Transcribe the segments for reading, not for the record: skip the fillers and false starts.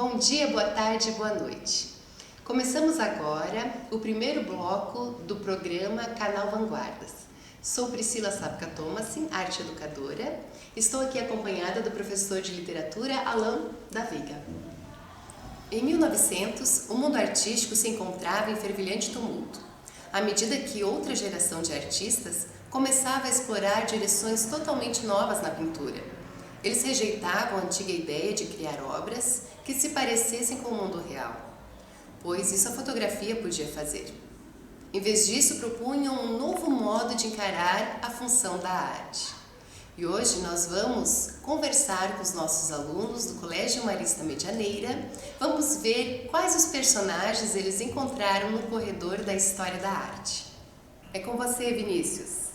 Bom dia, boa tarde e boa noite. Começamos agora o primeiro bloco do programa Canal Vanguardas. Sou Priscila Sapka Thomasin, arte educadora. Estou aqui acompanhada do professor de literatura Alain da Veiga. Em 1900, o mundo artístico se encontrava em fervilhante tumulto, à medida que outra geração de artistas começava a explorar direções totalmente novas na pintura. Eles rejeitavam a antiga ideia de criar obras que se parecessem com o mundo real, pois isso a fotografia podia fazer. Em vez disso, propunham um novo modo de encarar a função da arte. E hoje nós vamos conversar com os nossos alunos do Colégio Marista Medianeira. Vamos ver quais os personagens eles encontraram no corredor da história da arte. É com você, Vinícius.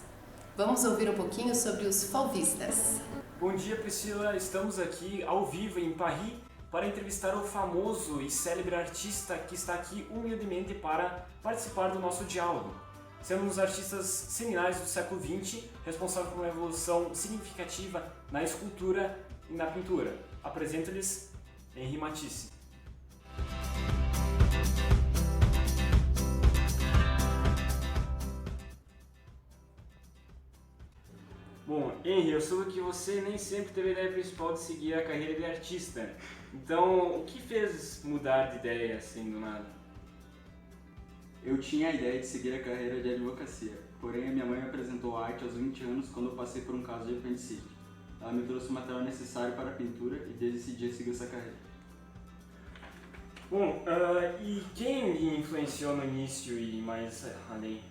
Vamos ouvir um pouquinho sobre os fauvistas. Bom dia, Priscila. Estamos aqui ao vivo em Paris para entrevistar o famoso e célebre artista que está aqui humildemente para participar do nosso diálogo. Sendo um dos artistas seminais do século XX, responsável por uma evolução significativa na escultura e na pintura. Apresento-lhes Henri Matisse. Bom, Henri, eu soube que você nem sempre teve a ideia principal de seguir a carreira de artista. Então, o que fez mudar de ideia assim do nada? Eu tinha a ideia de seguir a carreira de advocacia, porém a minha mãe me apresentou a arte aos 20 anos quando eu passei por um caso de apendicite. Ela me trouxe o material necessário para a pintura e decidi seguir essa carreira. Bom, e quem lhe influenciou no início e mais além?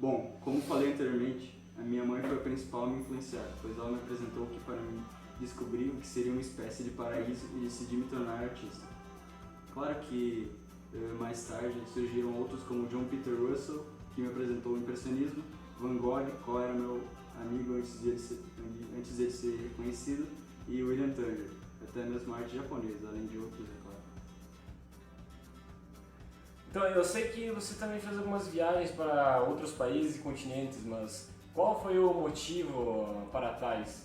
Bom, como falei anteriormente, a minha mãe foi a principal a me influenciar, pois ela me apresentou que para mim descobri o que seria uma espécie de paraíso e decidi me tornar artista. Claro que mais tarde surgiram outros como John Peter Russell, que me apresentou o impressionismo, Van Gogh, qual era meu amigo antes de ser reconhecido, e William Turner, até mesmo arte japonesa, além de outros, é claro. Então, eu sei que você também fez algumas viagens para outros países e continentes, mas qual foi o motivo para tais?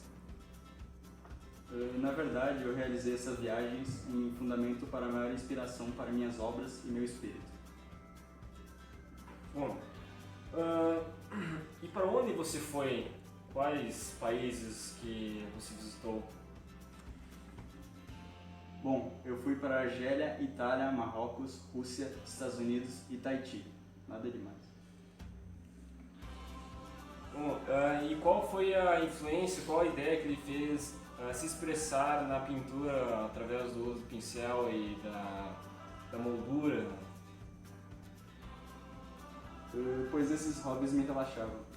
Na verdade, eu realizei essas viagens em fundamento para a maior inspiração para minhas obras e meu espírito. Bom, e para onde você foi? Quais países que você visitou? Bom, eu fui para a Argélia, Itália, Marrocos, Rússia, Estados Unidos e Tahiti. Nada demais. Bom, e qual foi a influência, qual a ideia que ele fez se expressar na pintura através do uso do pincel e da moldura? Pois esses hobbies me relaxavam.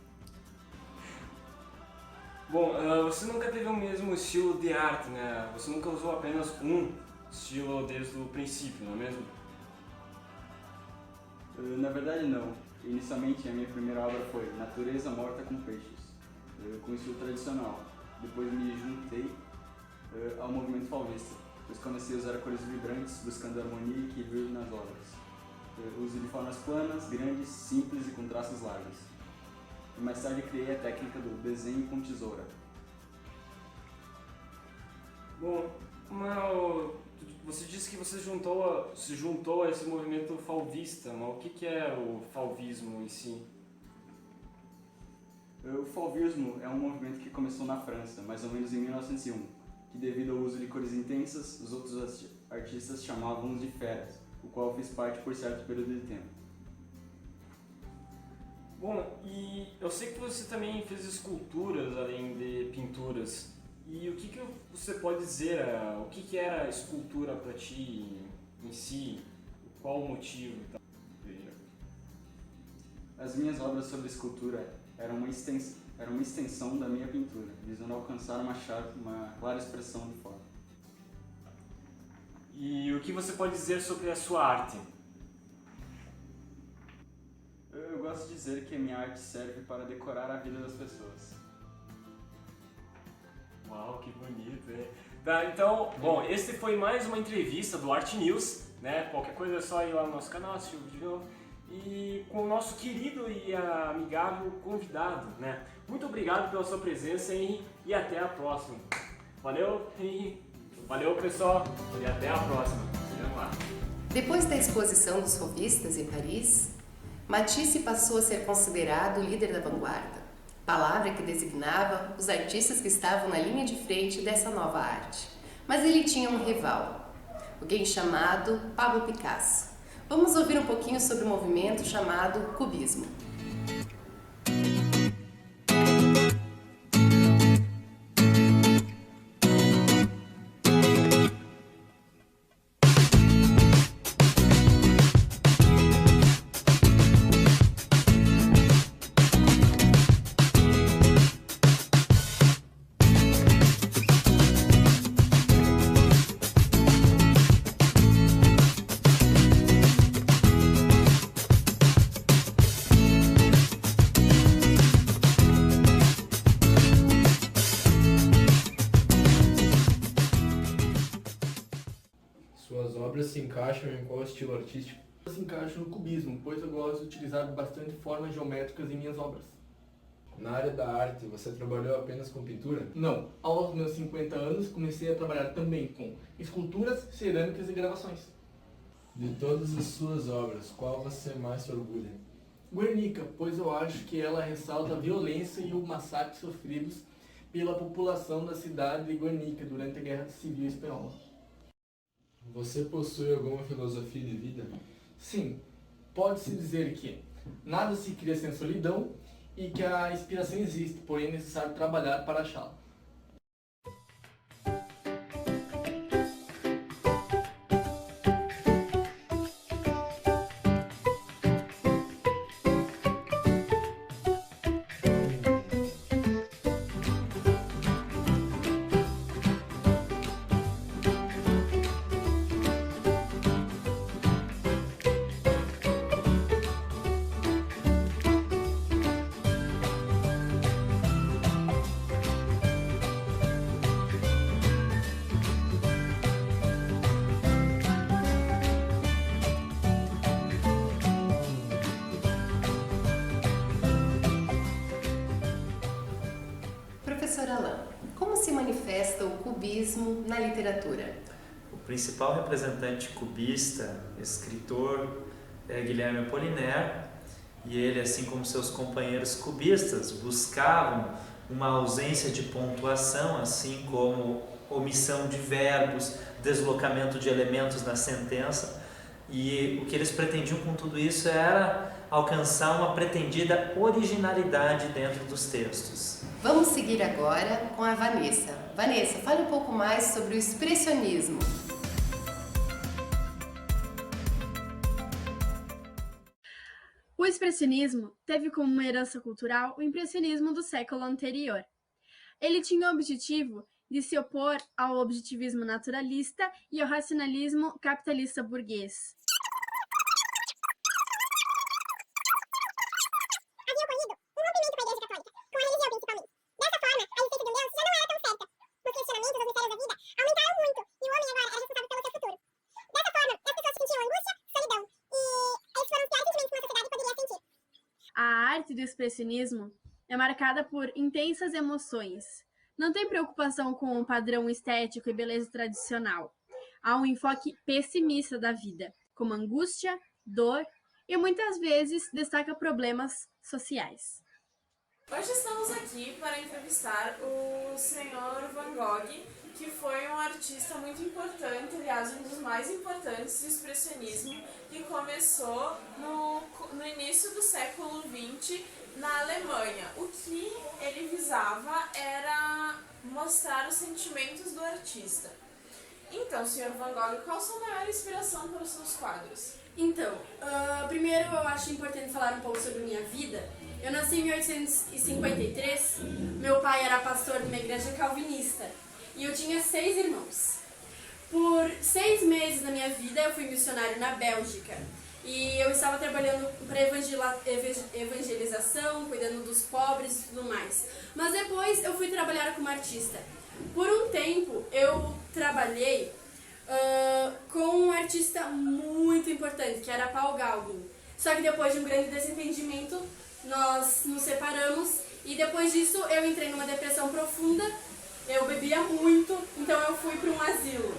Bom, você nunca teve o mesmo estilo de arte, né? Você nunca usou apenas um estilo desde o princípio, não é mesmo? Na verdade não. Inicialmente a minha primeira obra foi Natureza Morta com Peixes, com estilo tradicional. Depois me juntei ao movimento fauvista, pois comecei a usar cores vibrantes, buscando harmonia e equilíbrio nas obras. Uso de formas planas, grandes, simples e com traços largos. E mais tarde criei a técnica do desenho com tesoura. Bom, você disse que você se juntou a esse movimento fauvista, mas o que é o fauvismo em si? O fauvismo é um movimento que começou na França, mais ou menos em 1901, que devido ao uso de cores intensas, os outros artistas chamavam-os de feras, o qual fiz parte por certo período de tempo. Bom, e eu sei que você também fez esculturas além de pinturas. E o que você pode dizer, o que era a escultura para ti em si? Qual o motivo e tal? As minhas obras sobre escultura eram uma extensão da minha pintura, visando alcançar uma clara expressão de forma. E o que você pode dizer sobre a sua arte? Eu gosto de dizer que a minha arte serve para decorar a vida das pessoas. Uau, que bonito, hein? Tá, então, bom, esse foi mais uma entrevista do Art News, né? Qualquer coisa é só ir lá no nosso canal, assistir o vídeo e com o nosso querido e amigável convidado, né? Muito obrigado pela sua presença, Henri, e até a próxima. Valeu, Henri! Valeu, pessoal, e até a próxima. Vamos lá. Depois da exposição dos fauvistas em Paris, Matisse passou a ser considerado o líder da vanguarda, palavra que designava os artistas que estavam na linha de frente dessa nova arte. Mas ele tinha um rival, alguém chamado Pablo Picasso. Vamos ouvir um pouquinho sobre o movimento chamado Cubismo. Suas obras se encaixam em qual estilo artístico? Se encaixo no cubismo, pois eu gosto de utilizar bastante formas geométricas em minhas obras. Na área da arte, você trabalhou apenas com pintura? Não, aos meus 50 anos comecei a trabalhar também com esculturas, cerâmicas e gravações. De todas as suas obras, qual você mais se orgulha? Guernica, pois eu acho que ela ressalta a violência e o massacre sofridos pela população da cidade de Guernica durante a Guerra Civil Espanhola. Você possui alguma filosofia de vida? Sim, pode-se dizer que nada se cria sem solidão e que a inspiração existe, porém é necessário trabalhar para achá-la. Professor Alain, como se manifesta o cubismo na literatura? O principal representante cubista, escritor, é Guilherme Apollinaire, e ele, assim como seus companheiros cubistas, buscavam uma ausência de pontuação, assim como omissão de verbos, deslocamento de elementos na sentença, e o que eles pretendiam com tudo isso era alcançar uma pretendida originalidade dentro dos textos. Vamos seguir agora com a Vanessa. Vanessa, fale um pouco mais sobre o expressionismo. O expressionismo teve como uma herança cultural o impressionismo do século anterior. Ele tinha o objetivo de se opor ao objetivismo naturalista e ao racionalismo capitalista burguês. A arte do expressionismo é marcada por intensas emoções. Não tem preocupação com o padrão estético e beleza tradicional. Há um enfoque pessimista da vida, como angústia, dor e muitas vezes destaca problemas sociais. Hoje estamos aqui para entrevistar o Sr. Van Gogh, que foi um artista muito importante, aliás, um dos mais importantes do expressionismo, que começou no início do século XX na Alemanha. O que ele visava era mostrar os sentimentos do artista. Então, Sr. Van Gogh, qual a sua maior inspiração para os seus quadros? Então, primeiro eu acho importante falar um pouco sobre minha vida. Eu nasci em 1853, meu pai era pastor de uma igreja calvinista e eu tinha 6 irmãos. Por 6 meses da minha vida eu fui missionário na Bélgica e eu estava trabalhando para evangelização, cuidando dos pobres e tudo mais. Mas depois eu fui trabalhar como artista. Por um tempo eu trabalhei com um artista muito importante, que era Paul Gauguin. Só que depois de um grande desentendimento, nós nos separamos e depois disso eu entrei numa depressão profunda eu bebia muito, então eu fui para um asilo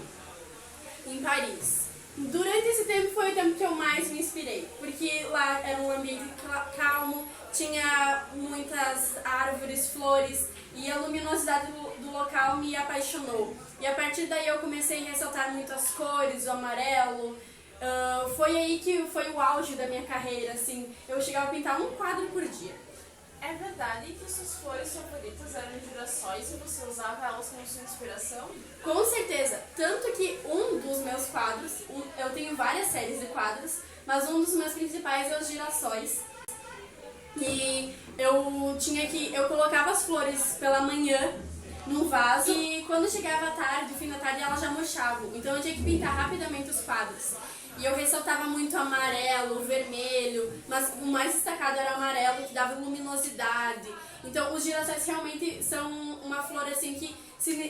em Paris. Durante esse tempo foi o tempo que eu mais me inspirei, porque lá era um ambiente calmo, tinha muitas árvores, flores, e a luminosidade do local me apaixonou. E a partir daí eu comecei a ressaltar muito as cores, o amarelo. Foi aí que foi o auge da minha carreira, assim, eu chegava a pintar um quadro por dia. É verdade que suas flores favoritas eram girassóis e você usava elas como sua inspiração? Com certeza, tanto que um dos meus quadros, eu tenho várias séries de quadros, mas um dos meus principais é os girassóis. E eu colocava as flores pela manhã num vaso e quando chegava a tarde, fim da tarde, elas já murchavam. Então eu tinha que pintar rapidamente os quadros. E eu ressaltava muito amarelo, vermelho, mas o mais destacado era o amarelo, que dava luminosidade. Então os girassóis realmente são uma flor assim que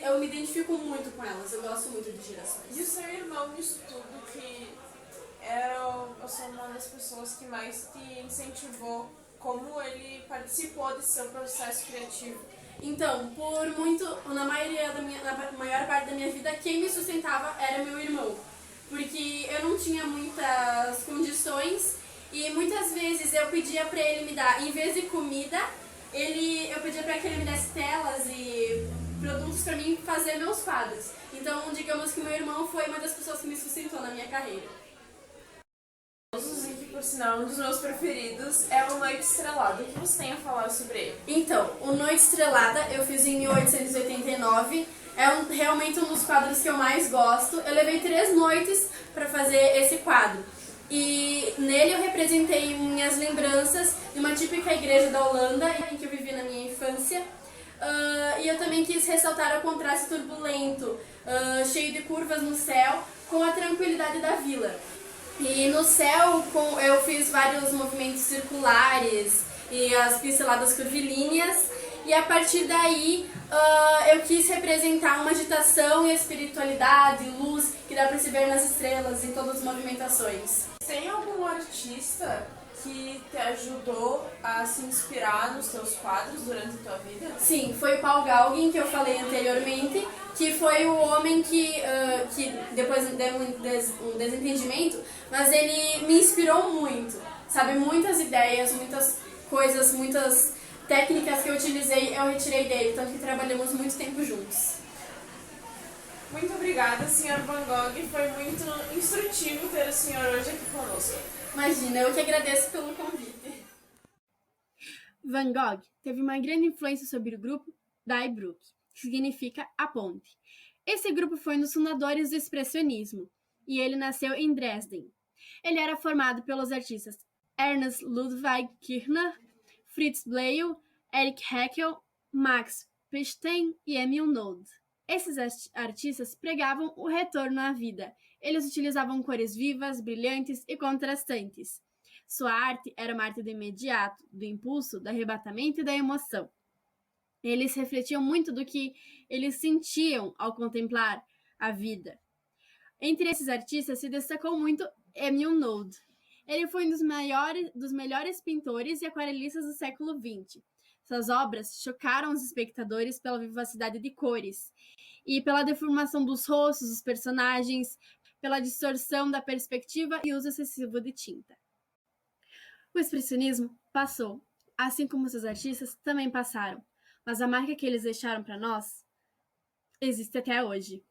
eu me identifico muito com elas, eu gosto muito de girassóis. E o seu irmão nisso tudo, que eu sou uma das pessoas que mais te incentivou, como ele participou desse seu processo criativo? Então, na maior parte da minha vida, quem me sustentava era meu irmão. Porque eu não tinha muitas condições e muitas vezes eu pedia pra ele me dar, em vez de comida, eu pedia pra que ele me desse telas e produtos pra mim fazer meus quadros. Então, digamos que meu irmão foi uma das pessoas que me sustentou na minha carreira. E que, por sinal, um dos meus preferidos é o Noite Estrelada. O que você tem a falar sobre ele? Então, o Noite Estrelada eu fiz em 1889. É realmente um dos quadros que eu mais gosto. Eu levei 3 noites para fazer esse quadro. E nele eu representei minhas lembranças de uma típica igreja da Holanda em que eu vivi na minha infância. E eu também quis ressaltar o contraste turbulento, cheio de curvas no céu, com a tranquilidade da vila. E no céu eu fiz vários movimentos circulares e as pinceladas curvilíneas. E a partir daí eu quis representar uma agitação e espiritualidade, luz, que dá para se ver nas estrelas, em todas as movimentações. Tem algum artista que te ajudou a se inspirar nos teus quadros durante a tua vida? Sim, foi o Paul Gauguin, que eu falei anteriormente, que foi o homem que depois deu um desentendimento, mas ele me inspirou muito, sabe? Muitas ideias, muitas coisas, muitas técnicas que eu utilizei, eu retirei dele, tanto que trabalhamos muito tempo juntos. Muito obrigada, Sr. Van Gogh. Foi muito instrutivo ter o senhor hoje aqui conosco. Imagina, eu que agradeço pelo convite. Van Gogh teve uma grande influência sobre o grupo Die Brücke, que significa a ponte. Esse grupo foi um dos fundadores do expressionismo, e ele nasceu em Dresden. Ele era formado pelos artistas Ernst Ludwig Kirchner, Fritz Bleyl, Erich Heckel, Max Pechstein e Emil Nolde. Esses artistas pregavam o retorno à vida. Eles utilizavam cores vivas, brilhantes e contrastantes. Sua arte era uma arte do imediato, do impulso, do arrebatamento e da emoção. Eles refletiam muito do que eles sentiam ao contemplar a vida. Entre esses artistas se destacou muito Emil Nolde. Ele foi um dos melhores pintores e aquarelistas do século XX. Suas obras chocaram os espectadores pela vivacidade de cores e pela deformação dos rostos dos personagens, pela distorção da perspectiva e uso excessivo de tinta. O expressionismo passou, assim como seus artistas também passaram, mas a marca que eles deixaram para nós existe até hoje.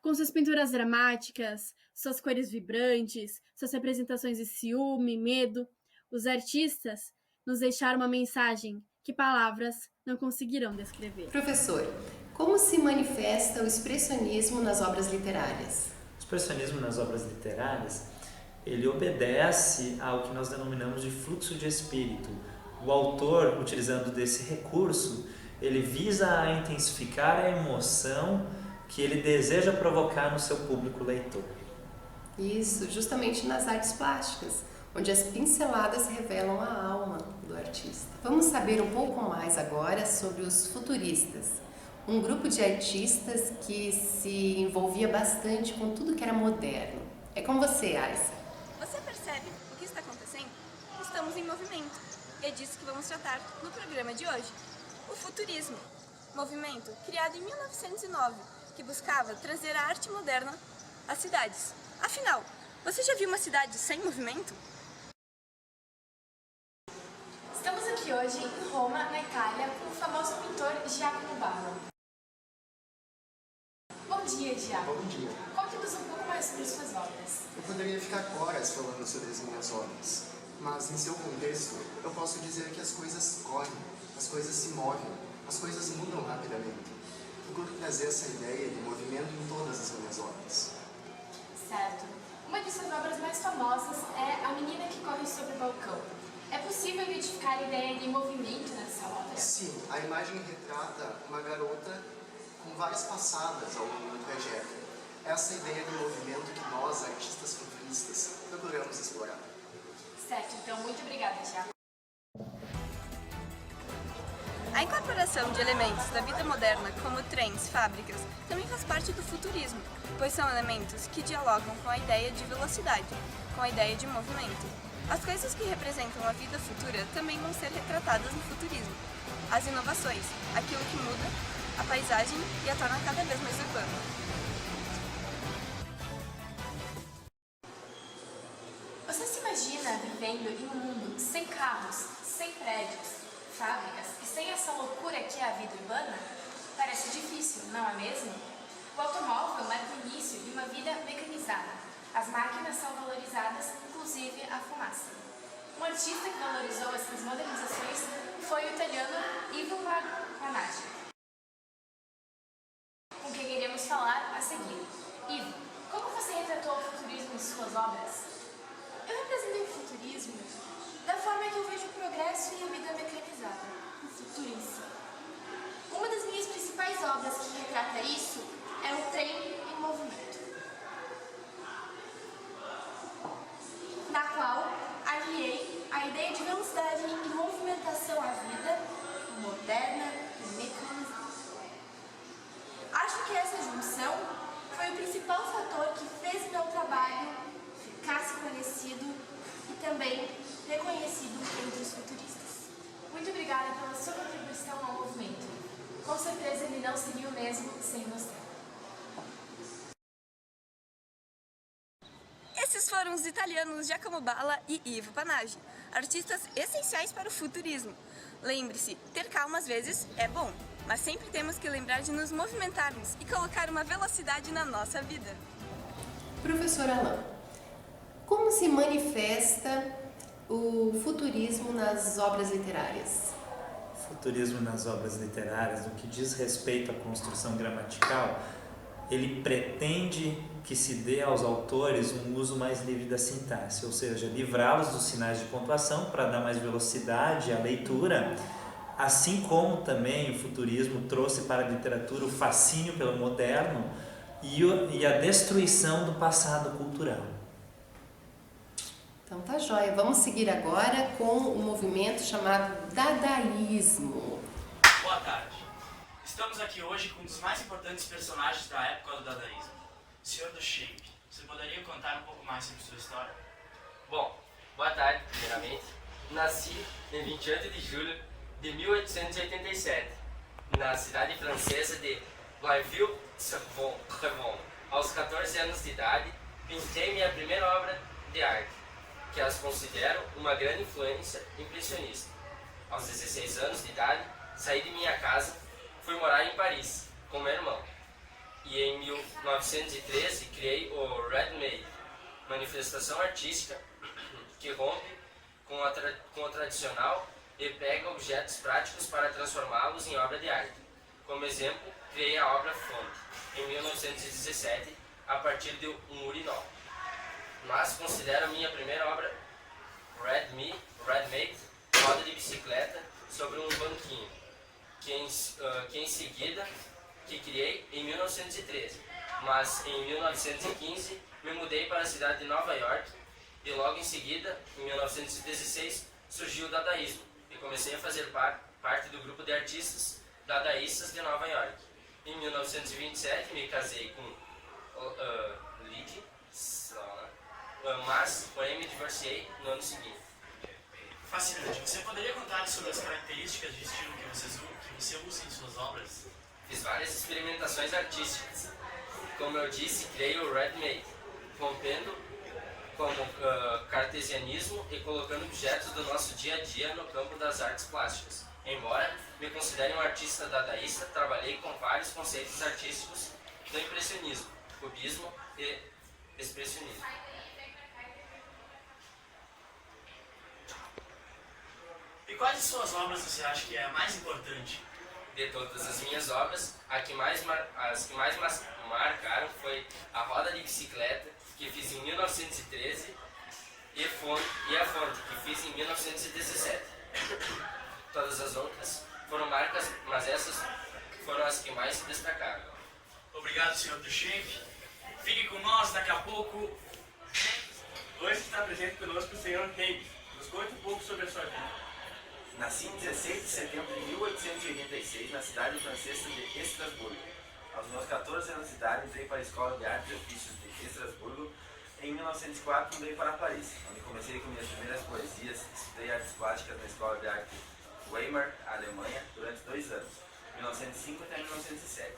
Com suas pinturas dramáticas, suas cores vibrantes, suas representações de ciúme, medo, os artistas nos deixaram uma mensagem que palavras não conseguirão descrever. Professor, como se manifesta o expressionismo nas obras literárias? O expressionismo nas obras literárias, ele obedece ao que nós denominamos de fluxo de espírito. O autor, utilizando desse recurso, ele visa a intensificar a emoção que ele deseja provocar no seu público leitor. Isso, justamente nas artes plásticas, onde as pinceladas revelam a alma do artista. Vamos saber um pouco mais agora sobre os futuristas, um grupo de artistas que se envolvia bastante com tudo que era moderno. É com você, Aissa. Você percebe o que está acontecendo? Estamos em movimento. É disso que vamos tratar no programa de hoje. O futurismo. movimento criado em 1909, que buscava trazer a arte moderna às cidades. Afinal, você já viu uma cidade sem movimento? Estamos aqui hoje em Roma, na Itália, com o famoso pintor Giacomo Balla. Bom dia, Giacomo. Bom dia. Conte-nos um pouco mais sobre suas obras. Eu poderia ficar horas falando sobre as minhas obras, mas em seu contexto, eu posso dizer que as coisas correm, as coisas se movem, as coisas mudam rapidamente. Procuro trazer essa ideia de movimento em todas as minhas obras. Certo. Uma de suas obras mais famosas é A Menina que Corre sobre o Balcão. É possível identificar a ideia de movimento nessa obra? Sim, a imagem retrata uma garota com várias passadas ao longo do trajeto. Essa ideia de movimento que nós, artistas futuristas, procuramos explorar. Certo, então muito obrigada, Giacomo. A incorporação de elementos da vida moderna, como trens, fábricas, também faz parte do futurismo, pois são elementos que dialogam com a ideia de velocidade, com a ideia de movimento. As coisas que representam a vida futura também vão ser retratadas no futurismo. As inovações, aquilo que muda, a paisagem e a torna cada vez mais urbana. Você se imagina vivendo em um mundo sem carros, sem prédios, fábricas e sem essa loucura que é a vida urbana? Parece difícil, não é mesmo? O automóvel marca o início de uma vida mecanizada. As máquinas são valorizadas, inclusive a fumaça. Um artista que valorizou essas modernizações foi o italiano Ivo Vanaggi, com quem iremos falar a seguir. Ivo, como você retratou o futurismo em suas obras? Eu representei o futurismo da forma que eu vejo o progresso e a vida mecanizada, o futuro em si. Uma das minhas principais obras que retrata isso é o trem em movimento, na qual aliei a ideia de velocidade e movimentação à vida moderna e mecanizada. Acho que essa junção foi o principal fator que fez meu trabalho ficar se conhecido e também reconhecido entre os futuristas. Muito obrigada pela sua contribuição ao movimento. Com certeza ele não seria o mesmo sem você. Esses foram os italianos Giacomo Balla e Ivo Vanaggi, artistas essenciais para o futurismo. Lembre-se, ter calma às vezes é bom, mas sempre temos que lembrar de nos movimentarmos e colocar uma velocidade na nossa vida. Professor Alain, como se manifesta o futurismo nas obras literárias? Futurismo nas obras literárias, no que diz respeito à construção gramatical, ele pretende que se dê aos autores um uso mais livre da sintaxe, ou seja, livrá-los dos sinais de pontuação para dar mais velocidade à leitura, assim como também o futurismo trouxe para a literatura o fascínio pelo moderno e a destruição do passado cultural. Então tá joia. Vamos seguir agora com um movimento chamado Dadaísmo. Boa tarde. Estamos aqui hoje com um dos mais importantes personagens da época do dadaísmo, o Sr. Duchamp. Você poderia contar um pouco mais sobre sua história? Bom, boa tarde, primeiramente. Nasci em 28 de julho de 1887, na cidade francesa de Blainville-sur-Revon. Aos 14 anos de idade, pintei minha primeira obra de arte, que as considero uma grande influência impressionista. Aos 16 anos de idade, saí de minha casa, fui morar em Paris com meu irmão. E em 1913 criei o Red Made, manifestação artística que rompe com o tradicional e pega objetos práticos para transformá-los em obra de arte. Como exemplo, criei a obra Fonte, em 1917, a partir de um urinol. Mas considero a minha primeira obra Red Made, roda de bicicleta sobre um banquinho, que em seguida que criei em 1913, mas em 1915 me mudei para a cidade de Nova York e logo em seguida, em 1916, surgiu o dadaísmo e comecei a fazer parte do grupo de artistas dadaístas de Nova York. Em 1927 me casei com Lydie, mas porém me divorciei no ano seguinte. Fascinante. Você poderia contar sobre as características de estilo que você usa em suas obras? Fiz várias experimentações artísticas. Como eu disse, criei o Ready-Made, rompendo como cartesianismo e colocando objetos do nosso dia a dia no campo das artes plásticas. Embora me considere um artista dadaísta, trabalhei com vários conceitos artísticos do impressionismo, cubismo e expressionismo. E quais de suas obras você acha que é a mais importante? De todas as minhas obras, as que mais marcaram foi a roda de bicicleta, que fiz em 1913, e a fonte, que fiz em 1917. Todas as outras foram marcas, mas essas foram as que mais se destacaram. Obrigado, Sr. Duchamp. Fique com nós daqui a pouco. Hoje está presente conosco o Sr. James. Nos conte um pouco sobre a sua vida. Nasci em 16 de setembro de 1886 na cidade francesa de Estrasburgo. Aos meus 14 anos de idade, entrei para a Escola de Artes e Ofícios de Estrasburgo. Em 1904, mudei para Paris, onde comecei com minhas primeiras poesias. Estudei artes plásticas na Escola de Arte Weimar, Alemanha, durante 2 anos, 1905 até 1907.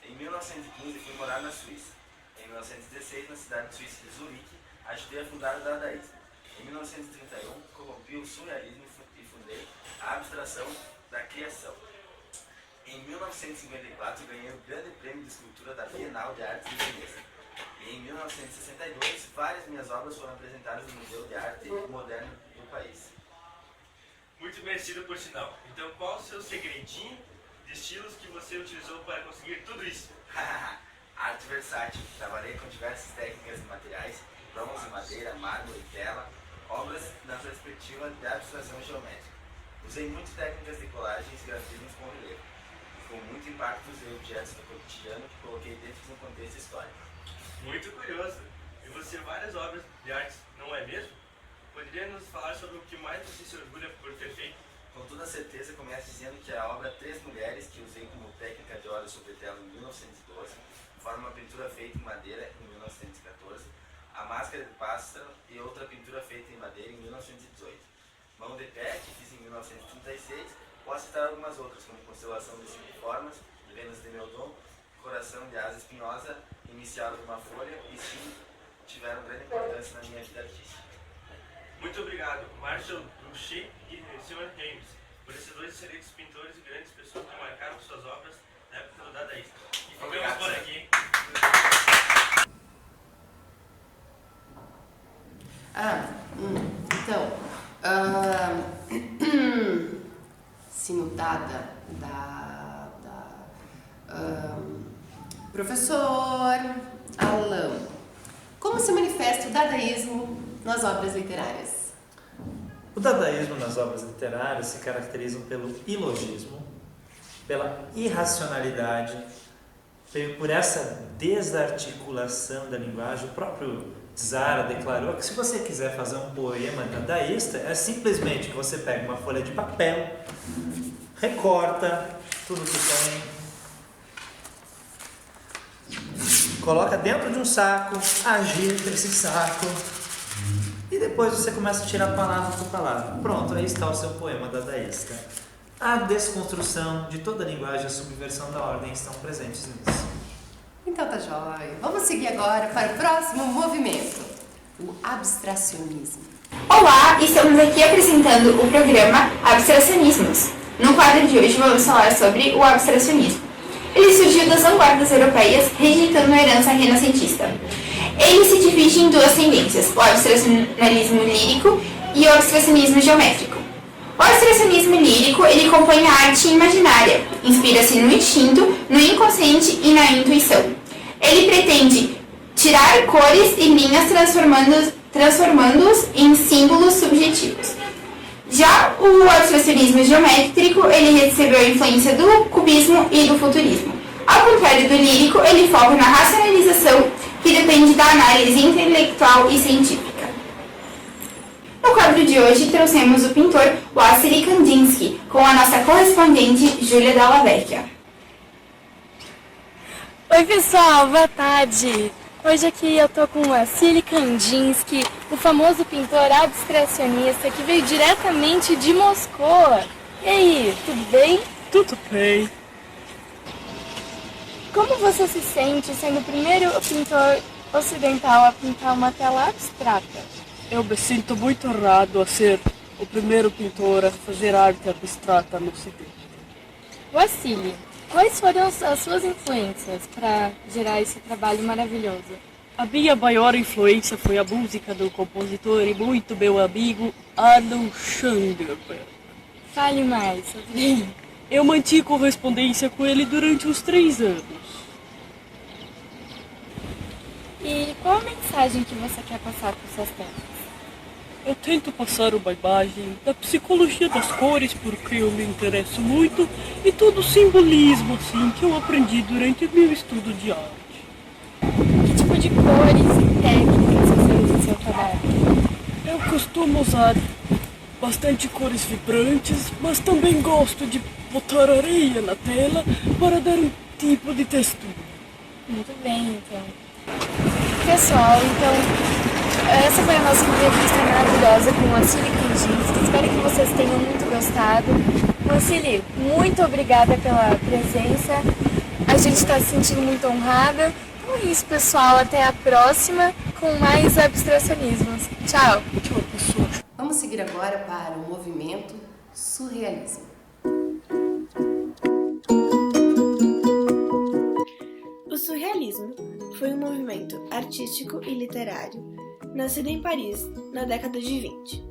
Em 1915, fui morar na Suíça. Em 1916, na cidade suíça de Zurique, ajudei a fundar o dadaísmo. Em 1931, corrompi o surrealismo e fundei a abstração da criação. Em 1954, ganhei o Grande Prêmio de Escultura da Bienal de Artes de Veneza. E em 1962, várias minhas obras foram apresentadas no Museu de Arte Moderna do país. Muito merecido por sinal. Então, qual o seu segredinho de estilos que você utilizou para conseguir tudo isso? Arte versátil. Trabalhei com diversas técnicas e materiais, bronze, madeira, mármore, tela, obras na perspectiva de abstração geométrica. Usei muitas técnicas de colagens e grafismos com relevo. Com muito impacto, usei objetos do cotidiano que coloquei dentro de um contexto histórico. Muito curioso. E você várias obras de arte, não é mesmo? Poderia nos falar sobre o que mais você se orgulha por ter feito? Com toda certeza, começo dizendo que a obra Três Mulheres, que usei como técnica de óleo sobre tela em 1912, forma uma pintura feita em madeira em 1914, a Máscara de Pássaro e outra pintura feita em madeira em 1918. Mão de Pé, que fiz em 1936, posso citar algumas outras, como Constelação de 5 Formas, Vênus de Meudon, Coração de Asa Espinhosa, Inicial de uma Folha e sim, tiveram grande importância na minha vida artística. Muito obrigado, Marshall Duchamp e Sr. James, por esses dois excelentes pintores e grandes pessoas que marcaram suas obras na época do dadaísmo. E ficamos por aqui. Sinutada professor Alain, como se manifesta o dadaísmo nas obras literárias? O dadaísmo nas obras literárias se caracteriza pelo ilogismo, pela irracionalidade, por essa desarticulação da linguagem. O próprio Zara declarou que se você quiser fazer um poema dadaísta, é simplesmente que você pega uma folha de papel, recorta tudo que tem, coloca dentro de um saco, agita esse saco e depois você começa a tirar palavra por palavra. Pronto, aí está o seu poema dadaísta. A desconstrução de toda a linguagem e a subversão da ordem estão presentes nisso. Então tá jóia. Vamos seguir agora para o próximo movimento, o abstracionismo. Olá, estamos aqui apresentando o programa Abstracionismos. No quadro de hoje vamos falar sobre o abstracionismo. Ele surgiu das vanguardas europeias, rejeitando a herança renascentista. Ele se divide em duas tendências, o abstracionalismo lírico e o abstracionismo geométrico. O abstracionismo lírico, ele compõe a arte imaginária, inspira-se no instinto, no inconsciente e na intuição. Ele pretende tirar cores e linhas transformando-os em símbolos subjetivos. Já o abstracionismo geométrico, ele recebeu a influência do cubismo e do futurismo. Ao contrário do lírico, ele foca na racionalização, que depende da análise intelectual e científica. No quadro de hoje, trouxemos o pintor Wassily Kandinsky, com a nossa correspondente Júlia Dalla Vecchia. Oi pessoal, boa tarde! Hoje aqui eu tô com Wassily Kandinsky, o famoso pintor abstracionista que veio diretamente de Moscou. E aí, tudo bem? Tudo bem. Como você se sente sendo o primeiro pintor ocidental a pintar uma tela abstrata? Eu me sinto muito honrado a ser o primeiro pintor a fazer arte abstrata no Ocidente. Wassily, quais foram as suas influências para gerar esse trabalho maravilhoso? A minha maior influência foi a música do compositor e muito meu amigo Arnold Schoenberg. Fale mais sobre ele. Eu mantive correspondência com ele durante uns 3 anos. E qual a mensagem que você quer passar com suas telas? Eu tento passar uma imagem da psicologia das cores, porque eu me interesso muito, e todo o simbolismo assim, que eu aprendi durante meu estudo de arte. Que tipo de cores e técnicas você usa no seu trabalho? Eu costumo usar bastante cores vibrantes, mas também gosto de botar areia na tela para dar um tipo de textura. Muito bem, então. Pessoal, essa foi a nossa entrevista maravilhosa com o Wassily Kandinsky. Espero que vocês tenham muito gostado. Wassily, muito obrigada pela presença. A gente está se sentindo muito honrada. Então é isso, pessoal. Até a próxima com mais abstracionismos. Tchau. Tchau, pessoal. Vamos seguir agora para o movimento surrealismo. O surrealismo foi um movimento artístico e literário nascido em Paris na década de 20,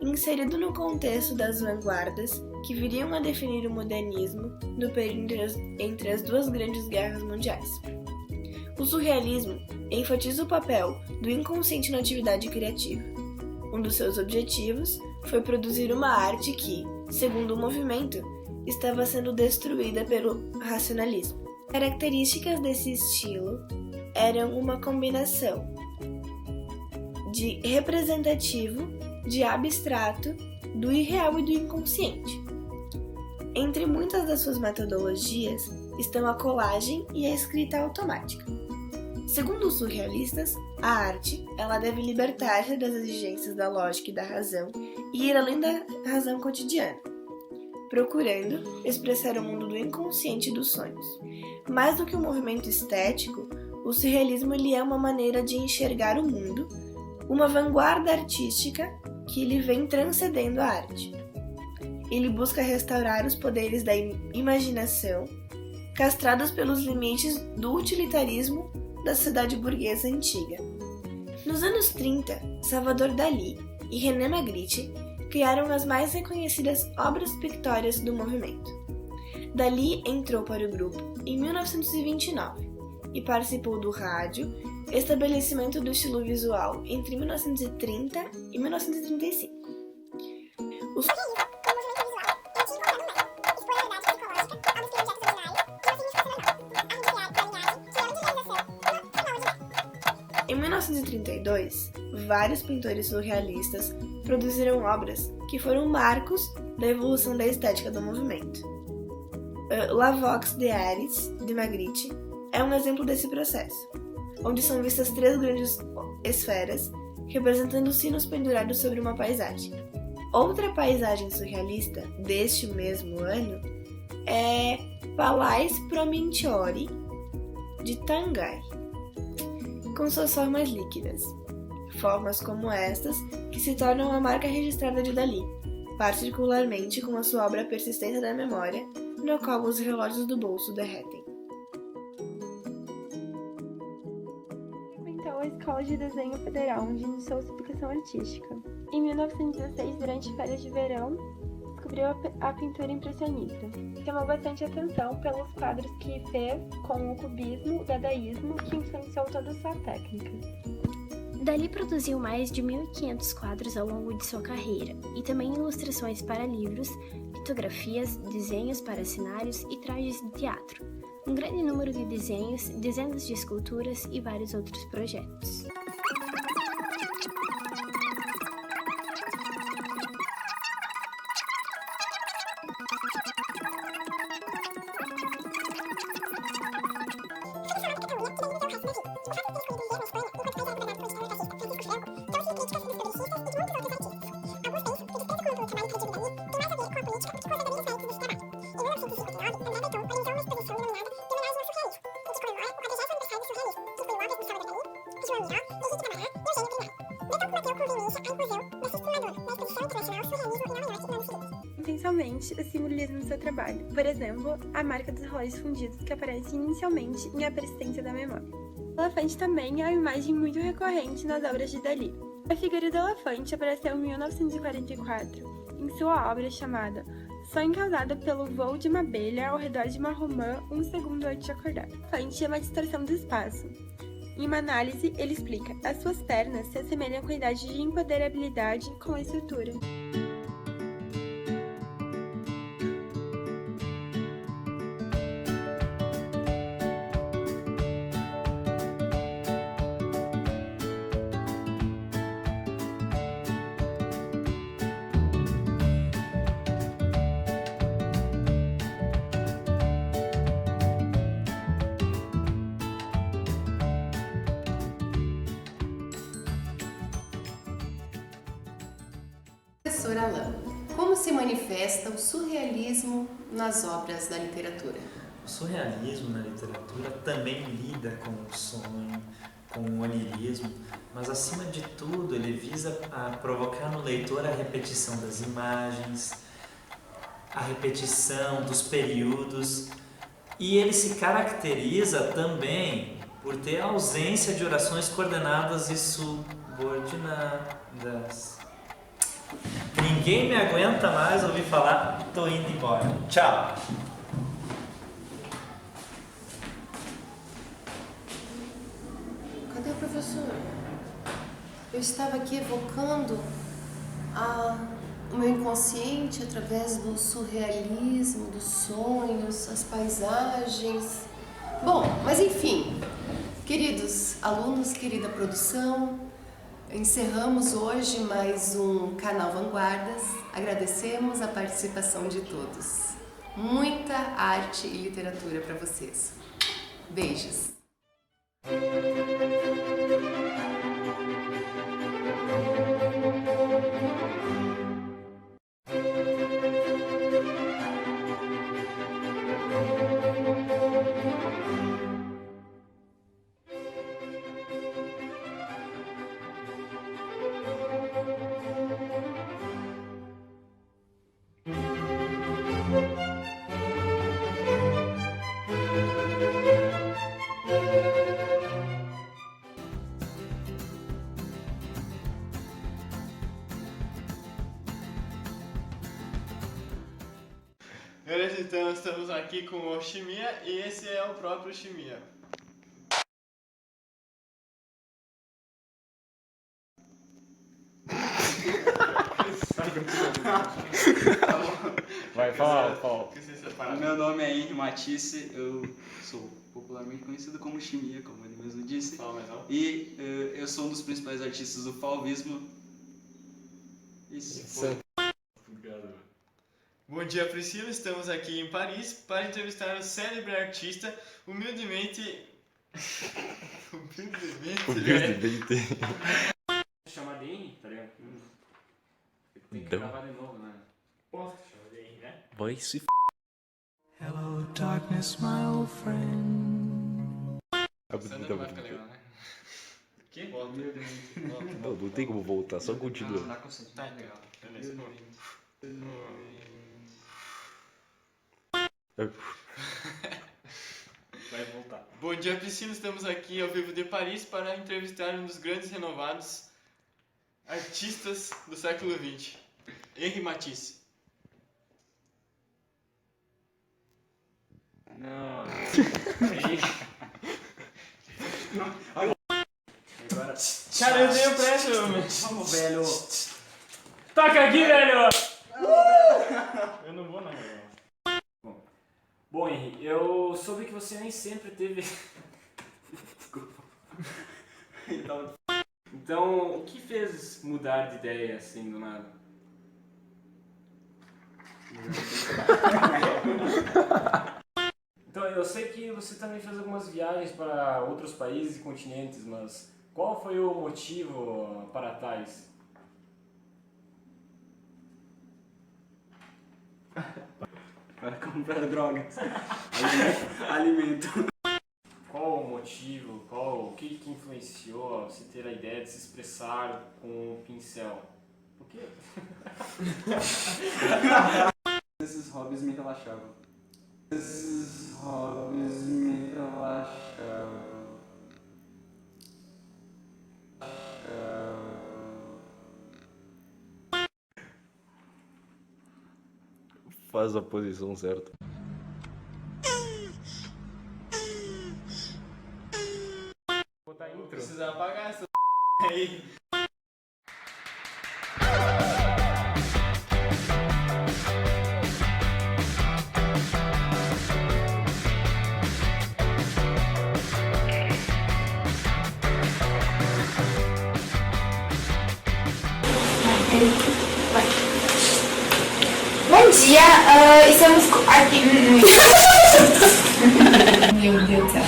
inserido no contexto das vanguardas que viriam a definir o modernismo no período entre as 2 grandes guerras mundiais. O surrealismo enfatiza o papel do inconsciente na atividade criativa. Um dos seus objetivos foi produzir uma arte que, segundo o movimento, estava sendo destruída pelo racionalismo. Características desse estilo eram uma combinação de representativo, de abstrato, do irreal e do inconsciente. Entre muitas das suas metodologias estão a colagem e a escrita automática. Segundo os surrealistas, a arte ela deve libertar-se das exigências da lógica e da razão e ir além da razão cotidiana, procurando expressar o mundo do inconsciente e dos sonhos. Mais do que um movimento estético, o surrealismo ele é uma maneira de enxergar o mundo, uma vanguarda artística que ele vem transcendendo a arte. Ele busca restaurar os poderes da imaginação, castrados pelos limites do utilitarismo da sociedade burguesa antiga. Nos anos 30, Salvador Dalí e René Magritte criaram as mais reconhecidas obras pictóricas do movimento. Dalí entrou para o grupo em 1929 e participou do rádio, estabelecimento do estilo visual entre 1930 e 1935. Em 1932, vários pintores surrealistas produziram obras que foram marcos da evolução da estética do movimento. La Vox de Ares, de Magritte, é um exemplo desse processo, onde são vistas 3 grandes esferas representando sinos pendurados sobre uma paisagem. Outra paisagem surrealista deste mesmo ano é Palais Promontory, de Tanguy, com suas formas líquidas. Formas como estas que se tornam a marca registrada de Dalí, particularmente com a sua obra Persistência da Memória, no qual os relógios do bolso derretem. Frequentou a Escola de Desenho Federal, onde iniciou sua educação artística. Em 1916, durante férias de verão, descobriu a pintura impressionista. Chamou bastante atenção pelos quadros que fez com o cubismo e o dadaísmo, que influenciou toda a sua técnica. Dalí produziu mais de 1.500 quadros ao longo de sua carreira, e também ilustrações para livros, litografias, desenhos para cenários e trajes de teatro. Um grande número de desenhos, dezenas de esculturas e vários outros projetos. Intencionalmente o simbolismo do seu trabalho, por exemplo, a marca dos relógios fundidos que aparece inicialmente em A Persistência da Memória. O elefante também é uma imagem muito recorrente nas obras de Dalí. A figura do elefante apareceu em 1944, em sua obra chamada Sonho Causado pelo Voo de uma Abelha ao Redor de uma Romã 1 segundo antes de acordar. O elefante é uma distorção do espaço. Em uma análise, ele explica: as suas pernas se assemelham com a idade de empoderabilidade com a estrutura. Professor Alain, como se manifesta o surrealismo nas obras da literatura? O surrealismo na literatura também lida com o sonho, com o onirismo, mas acima de tudo ele visa provocar no leitor a repetição das imagens, a repetição dos períodos, e ele se caracteriza também por ter a ausência de orações coordenadas e subordinadas. Ninguém me aguenta mais ouvir falar, tô indo embora. Tchau! Cadê o professor? Eu estava aqui evocando o meu inconsciente através do surrealismo, dos sonhos, as paisagens. Bom, mas enfim, queridos alunos, querida produção, encerramos hoje mais um Canal Vanguardas. Agradecemos a participação de todos. Muita arte e literatura para vocês. Beijos! Beleza, então estamos aqui com o Shimiya e esse é o próprio Shimiya. Vai, fala. Meu nome é Henry Matisse, eu sou popularmente conhecido como Shimiya, como ele mesmo disse. E eu sou um dos principais artistas do fauvismo. Isso. Bom dia, Priscila. Estamos aqui em Paris para entrevistar o célebre artista, humildemente... Chamar de Henry, tá ligado? Tem que gravar de novo, né? Posso chamar de Henry, né? Vai se f... Hello, darkness, my old friend. Essa não vai ficar legal, né? Que? Volta. Não tem como voltar, só continua. Tá, legal. Beleza. Vai voltar. Bom dia, Priscila. Estamos aqui ao vivo de Paris para entrevistar um dos grandes renovados artistas do século XX, Henry Matisse. Não. Cara, eu tenho pressa, homem. Vamos, velho. Toca aqui, velho. Eu não vou, não, velho. Bom, Henry, eu soube que você nem sempre teve... Desculpa. Então, o que fez mudar de ideia, assim, do nada? Então, eu sei que você também fez algumas viagens para outros países e continentes, mas qual foi o motivo para tais? comprar drogas. Alimento. Qual o motivo, o que influenciou a você ter a ideia de se expressar com o pincel? Por quê? Esses hobbies me relaxavam. Esses hobbies me relaxavam. Faz a posição certa. Vou botar intro. Precisa apagar essa aí. Bom dia, estamos aqui. Meu Deus do céu.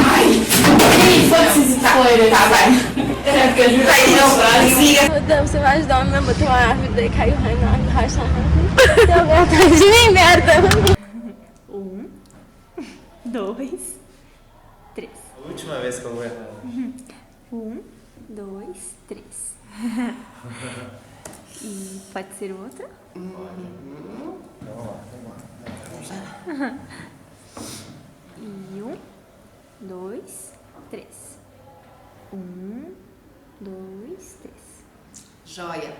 Ai, foda-se esse tá, vai. Vai, não, siga. Você vai ajudar o meu botar uma árvore, daí caiu o raio na árvore, racha a árvore. Deu merda de mim, merda. 1, 2, 3. A última vez que eu vou errar. 1, 2, 3. E pode ser outra? Vamos lá. E 1, 2, 3. 1, 2, 3. Joia!